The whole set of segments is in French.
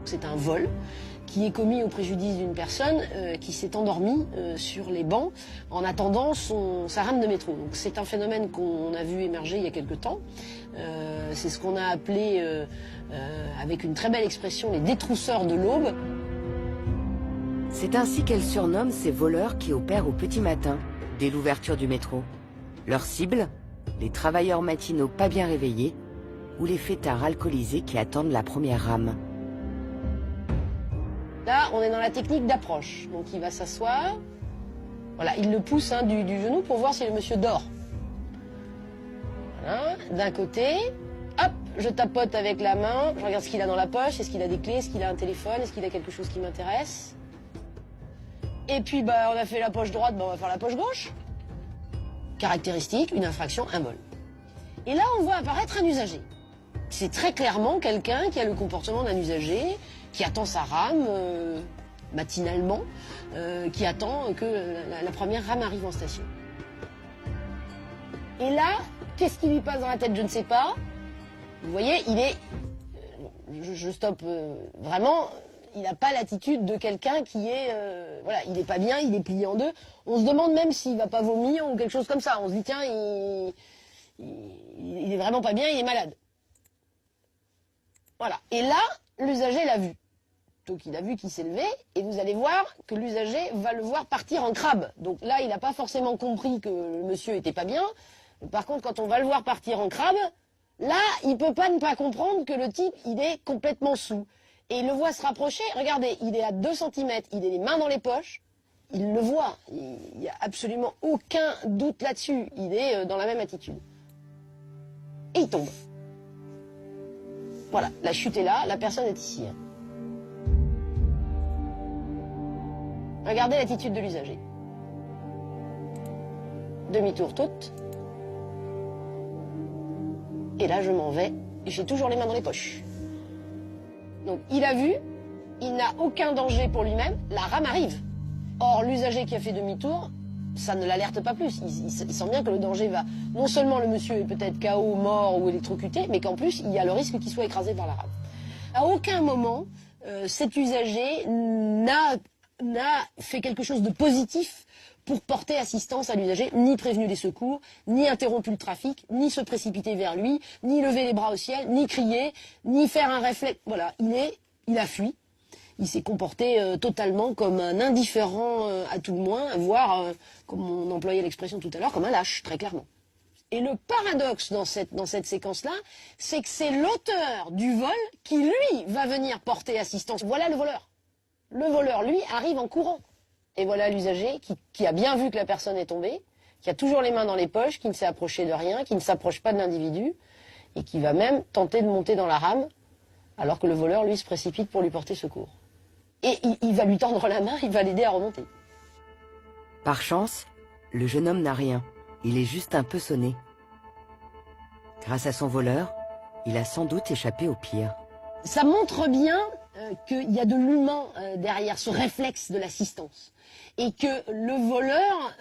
C'est un vol qui est commis au préjudice d'une personne qui s'est endormie sur les bancs en attendant sa rame de métro. Donc c'est un phénomène qu'on a vu émerger il y a quelque temps. C'est ce qu'on a appelé, avec une très belle expression, les détrousseurs de l'aube. C'est ainsi qu'elle surnomme ces voleurs qui opèrent au petit matin, dès l'ouverture du métro. Leur cible, les travailleurs matinaux pas bien réveillés ou les fêtards alcoolisés qui attendent la première rame. Là, on est dans la technique d'approche. Donc il va s'asseoir. Voilà, il le pousse du genou pour voir si le monsieur dort. Voilà, d'un côté. Hop, je tapote avec la main. Je regarde ce qu'il a dans la poche. Est-ce qu'il a des clés? Est-ce qu'il a un téléphone? Est-ce qu'il a quelque chose qui m'intéresse? Et puis, on a fait la poche droite, on va faire la poche gauche. Caractéristique, une infraction, un vol. Et là, on voit apparaître un usager. C'est très clairement quelqu'un qui a le comportement d'un usager, qui attend sa rame matinalement, qui attend que la première rame arrive en station. Et là, qu'est-ce qui lui passe dans la tête? Je ne sais pas. Vous voyez, il est... je stoppe vraiment... Il n'a pas l'attitude de quelqu'un qui est... voilà, il n'est pas bien, il est plié en deux. On se demande même s'il ne va pas vomir ou quelque chose comme ça. On se dit, tiens, il est vraiment pas bien, il est malade. Voilà. Et là, l'usager l'a vu. Donc il a vu qu'il s'est levé, et vous allez voir que l'usager va le voir partir en crabe. Donc là, il n'a pas forcément compris que le monsieur était pas bien. Par contre, quand on va le voir partir en crabe, là, il ne peut pas ne pas comprendre que le type, il est complètement saoul. Et il le voit se rapprocher, regardez, il est à 2 cm, il a les mains dans les poches, il le voit, il n'y a absolument aucun doute là-dessus, il est dans la même attitude. Et il tombe. Voilà, la chute est là, la personne est ici. Regardez l'attitude de l'usager. Demi-tour toute. Et là, je m'en vais, et j'ai toujours les mains dans les poches. Donc il a vu, il n'a aucun danger pour lui-même, la rame arrive. Or l'usager qui a fait demi-tour, ça ne l'alerte pas plus. Il sent bien que le danger va... Non seulement le monsieur est peut-être KO, mort ou électrocuté, mais qu'en plus il y a le risque qu'il soit écrasé par la rame. À aucun moment, cet usager n'a fait quelque chose de positif pour porter assistance à l'usager, ni prévenu les secours, ni interrompu le trafic, ni se précipiter vers lui, ni lever les bras au ciel, ni crier, ni faire un réflexe. Voilà, il a fui. Il s'est comporté totalement comme un indifférent à tout le moins, voire, comme on employait l'expression tout à l'heure, comme un lâche, très clairement. Et le paradoxe dans cette séquence-là, c'est que c'est l'auteur du vol qui, lui, va venir porter assistance. Voilà le voleur. Le voleur, lui, arrive en courant. Et voilà l'usager qui a bien vu que la personne est tombée, qui a toujours les mains dans les poches, qui ne s'est approché de rien, qui ne s'approche pas de l'individu, et qui va même tenter de monter dans la rame, alors que le voleur, lui, se précipite pour lui porter secours. Et il va lui tendre la main, il va l'aider à remonter. Par chance, le jeune homme n'a rien. Il est juste un peu sonné. Grâce à son voleur, il a sans doute échappé au pire. Ça montre bien qu'il y a de l'humain derrière ce réflexe de l'assistance. Et que le voleur,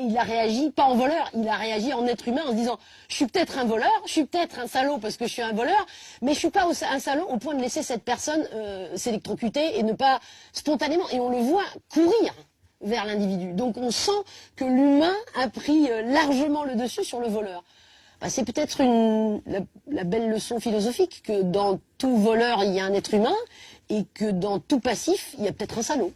il a réagi pas en voleur, il a réagi en être humain en se disant « Je suis peut-être un voleur, je suis peut-être un salaud parce que je suis un voleur, mais je suis pas un salaud au point de laisser cette personne s'électrocuter et ne pas spontanément... » Et on le voit courir vers l'individu. Donc on sent que l'humain a pris largement le dessus sur le voleur. C'est peut-être la belle leçon philosophique que dans tout voleur, il y a un être humain et que dans tout passif, il y a peut-être un salaud.